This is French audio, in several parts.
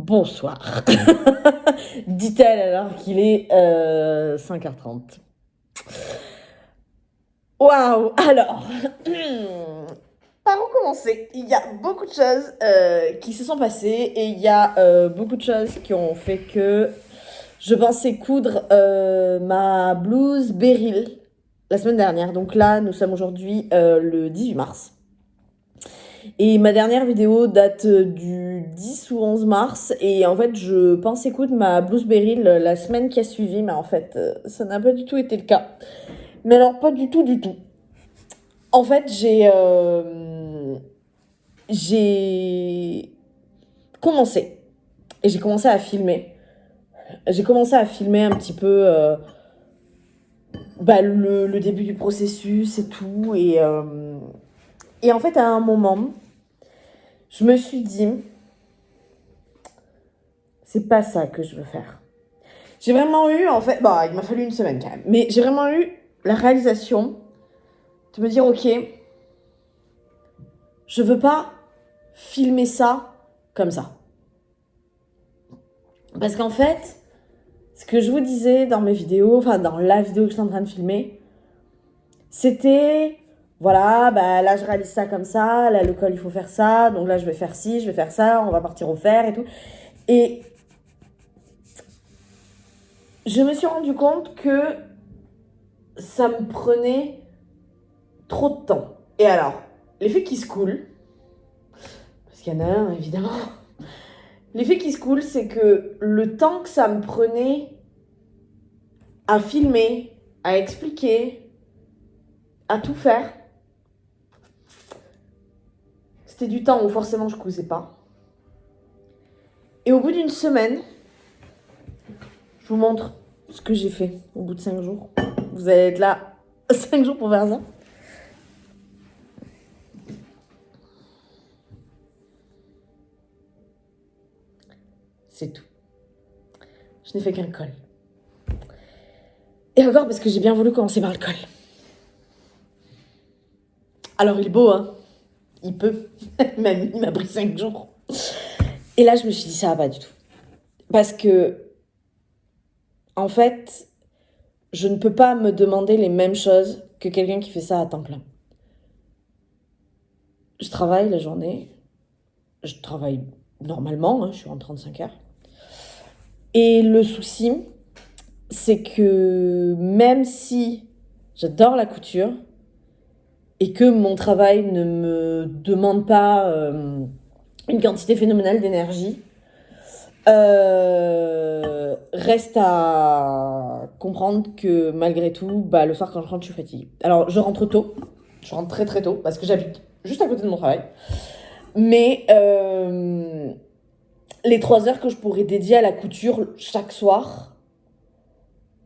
Bonsoir, dit-elle alors qu'il est 5h30. Waouh, alors, par où commencer? Il y a beaucoup de choses qui se sont passées et il y a beaucoup de choses qui ont fait que je pensais coudre ma blouse Beryl la semaine dernière. Donc là, nous sommes aujourd'hui le 18 mars. Et ma dernière vidéo date du 10 ou 11 mars. Et en fait, je pensais coudre ma blouse Beryl la semaine qui a suivi. Mais en fait, ça n'a pas du tout été le cas. Mais alors, pas du tout, du tout. En fait, j'ai commencé. Et j'ai commencé à filmer. J'ai commencé à filmer un petit peu le début du processus et tout. Et en fait, à un moment, je me suis dit, c'est pas ça que je veux faire. J'ai vraiment eu, en fait, il m'a fallu une semaine quand même, mais j'ai vraiment eu la réalisation de me dire, ok, je veux pas filmer ça comme ça. Parce qu'en fait, ce que je vous disais dans mes vidéos, enfin dans la vidéo que je suis en train de filmer, c'était, voilà, là je réalise ça comme ça, là le col il faut faire ça, donc là je vais faire ci, je vais faire ça, on va partir au fer et tout. Et je me suis rendu compte que ça me prenait trop de temps. Et alors, l'effet qui se coule, parce qu'il y en a un évidemment, l'effet qui se coule, c'est que le temps que ça me prenait à filmer, à expliquer, à tout faire, c'était du temps où forcément je cousais pas. Et au bout d'une semaine, je vous montre ce que j'ai fait au bout de 5 jours. Vous allez être là 5 jours pour faire ça. C'est tout. Je n'ai fait qu'un col. Et encore parce que j'ai bien voulu commencer par le col. Alors il est beau, hein. Il peut. Il m'a pris 5 jours. Et là, je me suis dit, ça va pas du tout. Parce que, en fait, je ne peux pas me demander les mêmes choses que quelqu'un qui fait ça à temps plein. Je travaille la journée. Je travaille normalement, hein, je suis en 35 heures. Et le souci, c'est que même si j'adore la couture et que mon travail ne me demande pas une quantité phénoménale d'énergie, reste à comprendre que malgré tout, le soir quand je rentre, je suis fatiguée. Alors je rentre tôt, je rentre très très tôt parce que j'habite juste à côté de mon travail. Mais les 3 heures que je pourrais dédier à la couture chaque soir,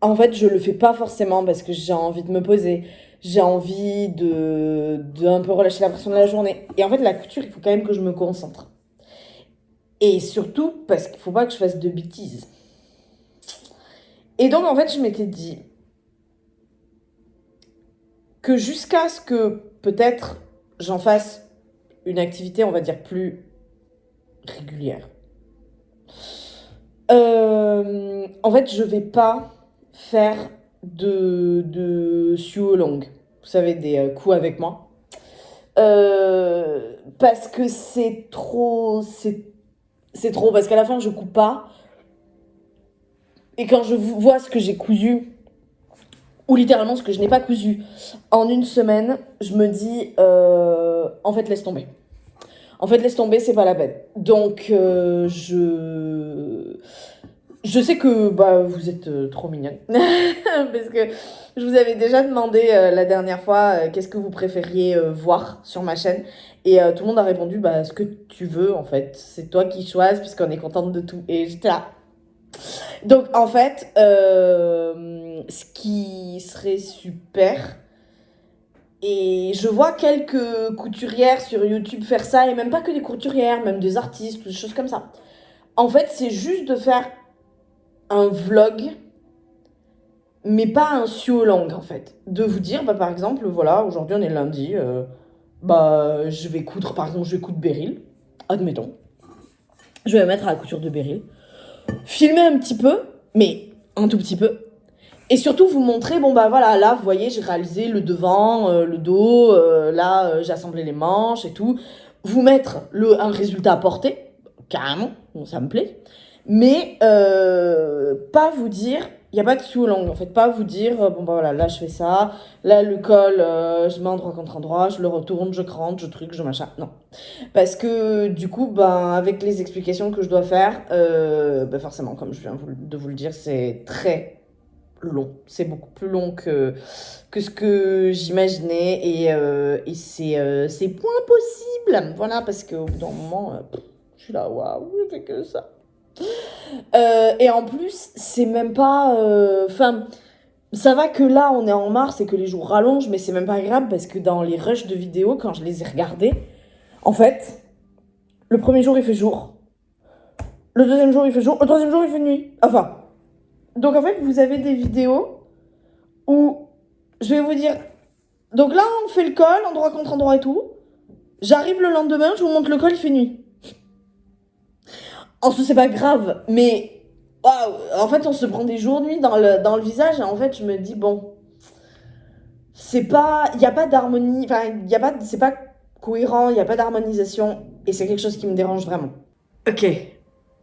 en fait, je le fais pas forcément parce que j'ai envie de me poser. J'ai envie de un peu relâcher la pression de la journée. Et en fait, la couture, il faut quand même que je me concentre. Et surtout, parce qu'il faut pas que je fasse de bêtises. Et donc, en fait, je m'étais dit que jusqu'à ce que peut-être j'en fasse une activité, on va dire, plus régulière. En fait, je vais pas faire de suo longue. Vous savez, des coups avec moi. Parce que c'est trop... C'est trop, parce qu'à la fin, je coupe pas. Et quand je vois ce que j'ai cousu, ou littéralement ce que je n'ai pas cousu, en une semaine, je me dis, en fait, laisse tomber. En fait, laisse tomber, c'est pas la peine. Donc, je sais que vous êtes trop mignonne. Parce que je vous avais déjà demandé la dernière fois qu'est-ce que vous préfériez voir sur ma chaîne. Et tout le monde a répondu ce que tu veux en fait. C'est toi qui choisis puisqu'on est contente de tout. Et j'étais là. Donc en fait, ce qui serait super, et je vois quelques couturières sur YouTube faire ça, et même pas que des couturières, même des artistes, des choses comme ça. En fait, c'est juste de faire un vlog, mais pas un suo long en fait. De vous dire, par exemple, voilà, aujourd'hui on est lundi, je vais coudre, par exemple, je vais coudre Beryl, admettons. Je vais me mettre à la couture de Beryl. Filmer un petit peu, mais un tout petit peu. Et surtout vous montrer, bon bah voilà, là vous voyez, j'ai réalisé le devant, le dos, j'ai assemblé les manches et tout. Vous mettre un résultat à portée, carrément, bon, ça me plaît. Mais pas vous dire, il n'y a pas de sous langue en fait, pas vous dire, bon bah voilà, là je fais ça, là le col, je mets endroit contre endroit, je le retourne, je crante, je truc, je machin, non. Parce que du coup, ben, avec les explications que je dois faire, ben forcément, comme je viens de vous le dire, c'est très long. C'est beaucoup plus long que ce que j'imaginais et c'est point possible. Voilà, parce qu'au bout d'un moment, je suis là, waouh, je fais que ça. Et en plus, c'est même pas. Enfin, ça va que là, on est en mars et que les jours rallongent, mais c'est même pas agréable parce que dans les rushs de vidéos, quand je les ai regardés, en fait, le premier jour il fait jour, le deuxième jour il fait jour, le troisième jour il fait nuit. Enfin, donc en fait, vous avez des vidéos où je vais vous dire. Donc là, on fait le col, endroit contre endroit et tout. J'arrive le lendemain, je vous montre le col, il fait nuit. En soi, c'est pas grave, mais waouh, en fait, on se prend des jours nuit dans le visage et en fait, je me dis, bon, c'est pas. Il n'y a pas d'harmonie, enfin, il y a pas, c'est pas cohérent, il n'y a pas d'harmonisation et c'est quelque chose qui me dérange vraiment. Ok,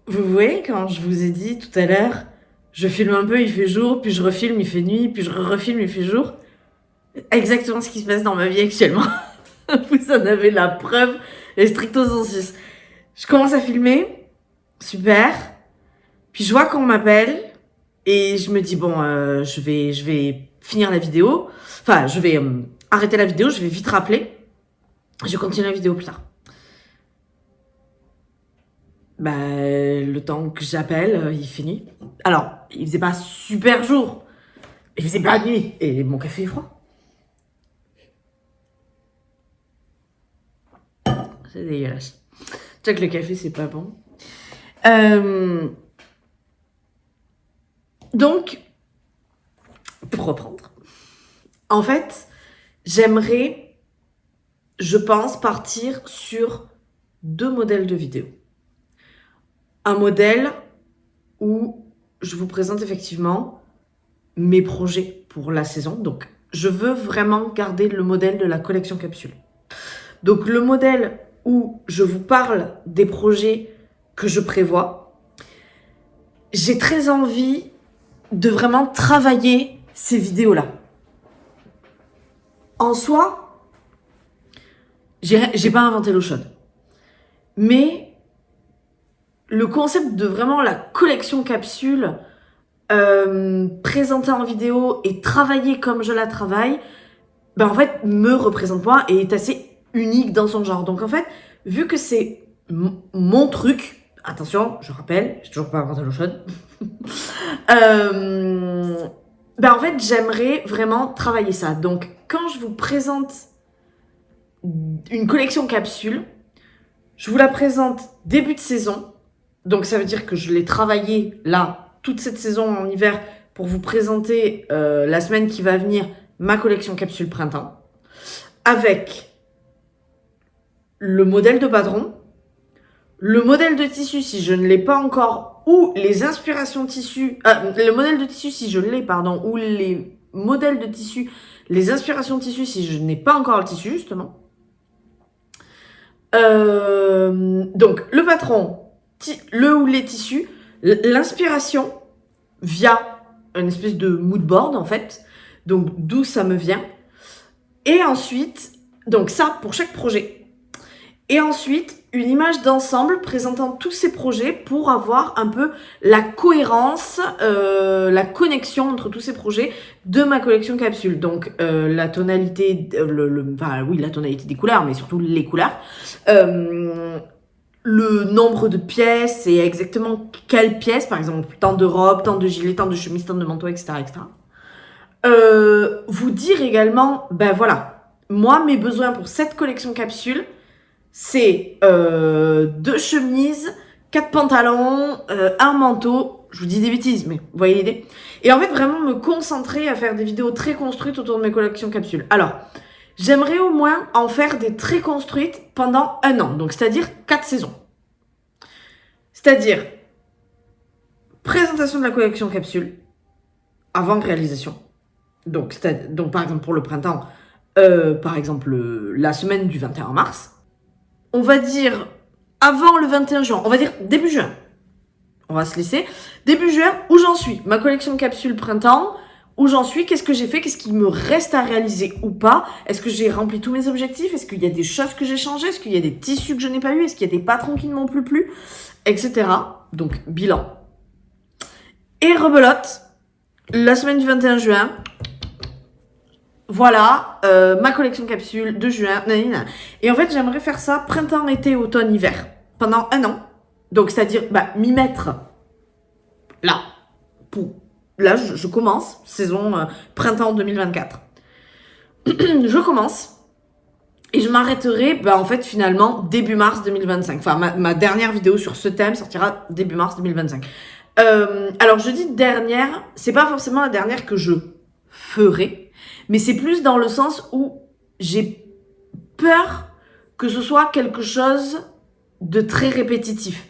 vous voyez, quand je vous ai dit tout à l'heure, je filme un peu, il fait jour, puis je refilme, il fait nuit, puis je refilme, il fait jour. Exactement ce qui se passe dans ma vie actuellement. Vous en avez la preuve, les stricto sensus. Je commence à filmer, super. Puis je vois qu'on m'appelle et je me dis bon, je vais finir la vidéo. Enfin, je vais arrêter la vidéo, je vais vite rappeler. Je continue la vidéo plus tard. Bah, le temps que j'appelle, il fait nuit. Alors, il faisait pas super jour, il faisait pas nuit et mon café est froid. C'est dégueulasse. Tu sais que le café, c'est pas bon. Donc, pour reprendre, en fait, j'aimerais, je pense, partir sur 2 modèles de vidéos. Un modèle où je vous présente effectivement mes projets pour la saison. Donc, je veux vraiment garder le modèle de la collection capsule. Donc, le modèle où je vous parle des projets que je prévois. J'ai très envie de vraiment travailler ces vidéos-là. En soi, j'ai pas inventé l'eau chaude. Mais le concept de vraiment la collection capsule, présentée en vidéo et travailler comme je la travaille, ben en fait, me représente moi et est assez unique dans son genre. Donc en fait, vu que c'est mon truc, attention, je rappelle, j'ai toujours pas inventé l'eau chaude, ben en fait, j'aimerais vraiment travailler ça. Donc quand je vous présente une collection capsule, je vous la présente début de saison. Donc ça veut dire que je l'ai travaillé là, toute cette saison en hiver, pour vous présenter la semaine qui va venir ma collection capsule printemps. Avec le modèle de patron, le modèle de tissu si je ne l'ai pas encore, ou les inspirations tissu, le modèle de tissu si je l'ai, pardon, ou les modèles de tissu, les inspirations tissu si je n'ai pas encore le tissu, justement. Donc, le patron, le ou les tissus, l'inspiration via une espèce de mood board, en fait. Donc, d'où ça me vient. Et ensuite, donc ça pour chaque projet. Et ensuite, une image d'ensemble présentant tous ces projets pour avoir un peu la cohérence, la connexion entre tous ces projets de ma collection capsule. Donc, la tonalité, la tonalité des couleurs, mais surtout les couleurs. Le nombre de pièces et exactement quelles pièces, par exemple, tant de robes, tant de gilets, tant de chemises, tant de manteaux, etc., etc. Vous dire également, ben voilà, moi, mes besoins pour cette collection capsule, c'est 2 chemises, 4 pantalons, un manteau. Je vous dis des bêtises, mais vous voyez l'idée. Et en fait, vraiment me concentrer à faire des vidéos très construites autour de mes collections capsules. Alors, j'aimerais au moins en faire des très construites pendant 1 an. Donc, c'est-à-dire 4 saisons. C'est-à-dire, présentation de la collection capsule, avant réalisation. Donc, par exemple, pour le printemps, par exemple, la semaine du 21 mars, on va dire avant le 21 juin, on va dire début juin. On va se laisser. Début juin, où j'en suis? Ma collection capsule printemps, où j'en suis? Qu'est-ce que j'ai fait? Qu'est-ce qu'il me reste à réaliser ou pas? Est-ce que j'ai rempli tous mes objectifs? Est-ce qu'il y a des choses que j'ai changées? Est-ce qu'il y a des tissus que je n'ai pas eu? Est-ce qu'il y a des patrons qui ne m'ont plus plu? Etc. Donc, bilan. Et rebelote, la semaine du 21 juin, voilà, ma collection capsule de juin. Nanana. Et en fait, j'aimerais faire ça printemps, été, automne, hiver, pendant 1 an. Donc, c'est-à-dire, m'y mettre là. Là, je commence, saison printemps 2024. Je commence. Et je m'arrêterai, en fait, finalement, début mars 2025. Enfin, ma dernière vidéo sur ce thème sortira début mars 2025. Alors, je dis dernière, c'est pas forcément la dernière que je ferai, mais c'est plus dans le sens où j'ai peur que ce soit quelque chose de très répétitif.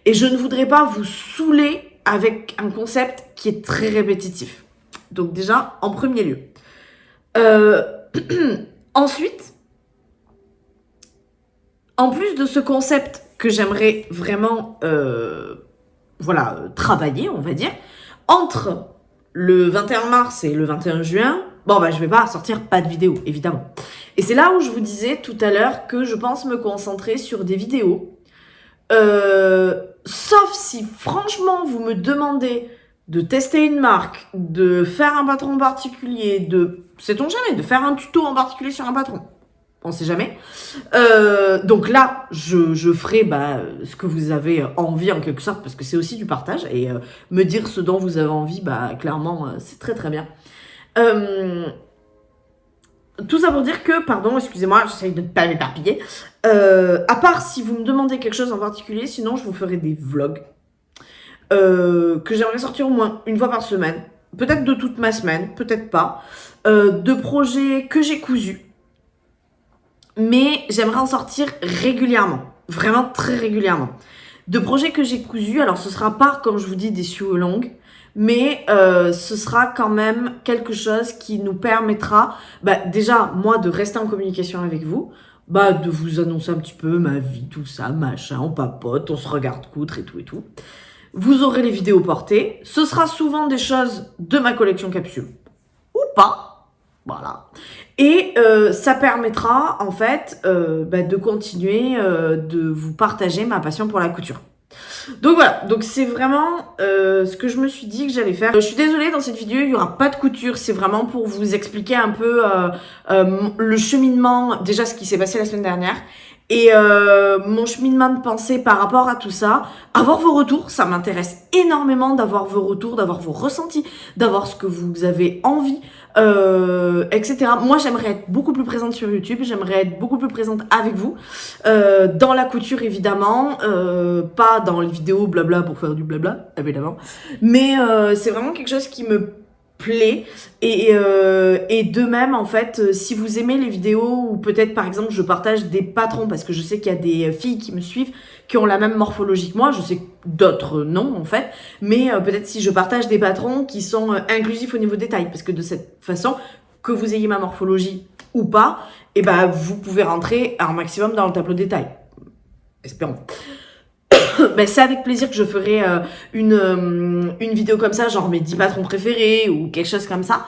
Et je ne voudrais pas vous saouler avec un concept qui est très répétitif. Donc déjà, en premier lieu. Ensuite, en plus de ce concept que j'aimerais vraiment travailler, on va dire, entre le 21 mars et le 21 juin, je vais pas sortir pas de vidéo, évidemment. Et c'est là où je vous disais tout à l'heure que je pense me concentrer sur des vidéos. Sauf si, franchement, vous me demandez de tester une marque, de faire un patron en particulier, sait-on jamais, de faire un tuto en particulier sur un patron. On sait jamais. Donc là, je ferai ce que vous avez envie en quelque sorte, parce que c'est aussi du partage. Et me dire ce dont vous avez envie, clairement, c'est très très bien. Tout ça pour dire que, pardon, excusez-moi, j'essaye de ne pas m'éparpiller. À part si vous me demandez quelque chose en particulier, sinon je vous ferai des vlogs que j'aimerais sortir au moins une fois par semaine. Peut-être de toute ma semaine, peut-être pas. De projets que j'ai cousus. Mais j'aimerais en sortir régulièrement. Vraiment très régulièrement. De projets que j'ai cousus, alors ce sera pas, comme je vous dis, des sioux longues. Mais ce sera quand même quelque chose qui nous permettra, déjà, moi, de rester en communication avec vous, de vous annoncer un petit peu ma vie, tout ça, machin, on papote, on se regarde coudre et tout et tout. Vous aurez les vidéos portées. Ce sera souvent des choses de ma collection capsule. Ou pas. Voilà. Et ça permettra, en fait, de continuer de vous partager ma passion pour la couture. Donc voilà, donc c'est vraiment ce que je me suis dit que j'allais faire. Je suis désolée, dans cette vidéo, il n'y aura pas de couture. C'est vraiment pour vous expliquer un peu le cheminement, déjà ce qui s'est passé la semaine dernière. Et mon cheminement de pensée par rapport à tout ça, avoir vos retours, ça m'intéresse énormément d'avoir vos retours, d'avoir vos ressentis, d'avoir ce que vous avez envie, etc. Moi, j'aimerais être beaucoup plus présente sur YouTube, j'aimerais être beaucoup plus présente avec vous, dans la couture évidemment, pas dans les vidéos blabla pour faire du blabla, évidemment, mais c'est vraiment quelque chose qui me plaît et de même en fait si vous aimez les vidéos ou peut-être par exemple je partage des patrons parce que je sais qu'il y a des filles qui me suivent qui ont la même morphologie que moi, je sais que d'autres non en fait, mais peut-être si je partage des patrons qui sont inclusifs au niveau des tailles parce que de cette façon que vous ayez ma morphologie ou pas, et vous pouvez rentrer un maximum dans le tableau des tailles, espérons. C'est avec plaisir que je ferai une vidéo comme ça, genre mes 10 patrons préférés ou quelque chose comme ça,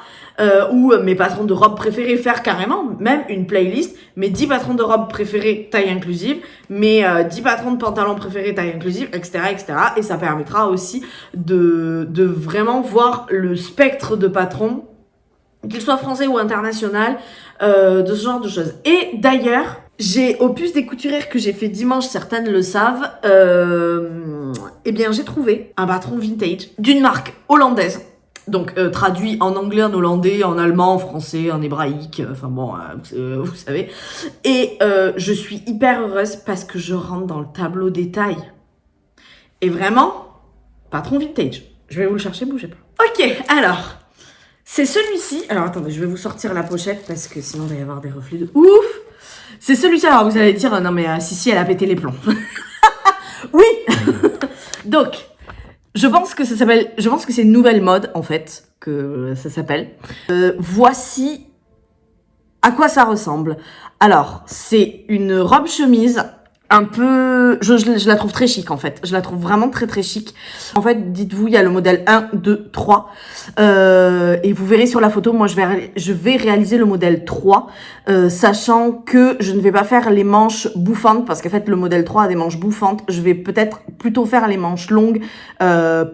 ou mes patrons de robes préférées, faire carrément même une playlist, mes 10 patrons de robes préférées taille inclusive, mes 10 patrons de pantalons préférés taille inclusive, etc., etc. Et ça permettra aussi de vraiment voir le spectre de patrons, qu'il soit français ou international, de ce genre de choses. Et d'ailleurs, j'ai au puce des couturières que j'ai fait dimanche, certaines le savent, j'ai trouvé un patron vintage d'une marque hollandaise. Donc traduit en anglais, en hollandais, en allemand, en français, en hébraïque, vous savez. Et je suis hyper heureuse parce que je rentre dans le tableau des tailles. Et vraiment, patron vintage. Je vais vous le chercher, bougez pas. Ok, alors, c'est celui-ci. Alors attendez, je vais vous sortir la pochette parce que sinon il va y avoir des reflets de ouf. C'est celui-ci, alors vous allez dire, non mais si elle a pété les plombs. Oui. Donc, je pense que c'est une nouvelle mode, en fait, que ça s'appelle. Voici à quoi ça ressemble. Alors, c'est une robe chemise un peu... Je la trouve très chic, en fait. Je la trouve vraiment très, très chic. En fait, dites-vous, il y a le modèle 1, 2, 3. Et vous verrez sur la photo, moi, je vais réaliser le modèle 3, sachant que je ne vais pas faire les manches bouffantes, parce qu'en fait, le modèle 3 a des manches bouffantes. Je vais peut-être plutôt faire les manches longues,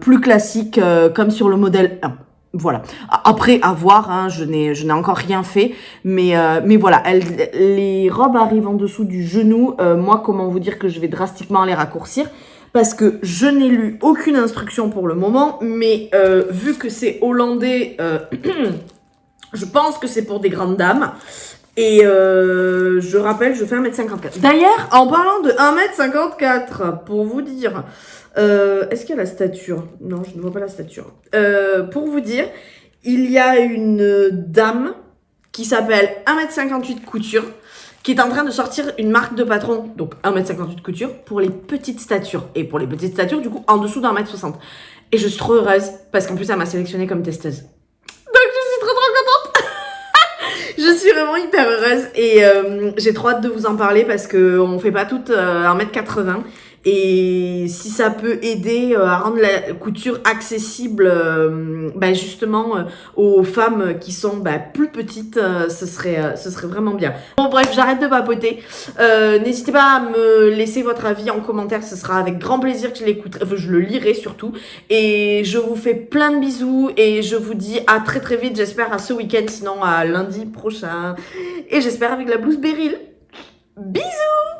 plus classiques, comme sur le modèle 1. Voilà. Après, à voir, hein, je n'ai encore rien fait, mais voilà, les robes arrivent en dessous du genou. Moi, comment vous dire que je vais drastiquement les raccourcir, parce que je n'ai lu aucune instruction pour le moment, mais vu que c'est hollandais, je pense que c'est pour des grandes dames. Et je rappelle, je fais 1m54. D'ailleurs, en parlant de 1m54, pour vous dire... est-ce qu'il y a la stature? Non, je ne vois pas la stature. Pour vous dire, il y a une dame qui s'appelle 1m58 couture, qui est en train de sortir une marque de patron, donc 1m58 couture, pour les petites statures. Et pour les petites statures, du coup, en dessous d'1m60. Et je suis trop heureuse, parce qu'en plus, elle m'a sélectionnée comme testeuse. Donc, je suis trop contente. Je suis vraiment hyper heureuse et j'ai trop hâte de vous en parler parce qu'on fait pas toutes 1m80 et si ça peut aider à rendre la couture accessible justement aux femmes qui sont plus petites, ce serait vraiment bien. Bon bref, j'arrête de papoter. N'hésitez pas à me laisser votre avis en commentaire, ce sera avec grand plaisir que je l'écouterai, enfin, je le lirai surtout. Et je vous fais plein de bisous et je vous dis à très très vite, j'espère à ce week-end, sinon à lundi prochain. Et j'espère avec la blouse Beryl. Bisous!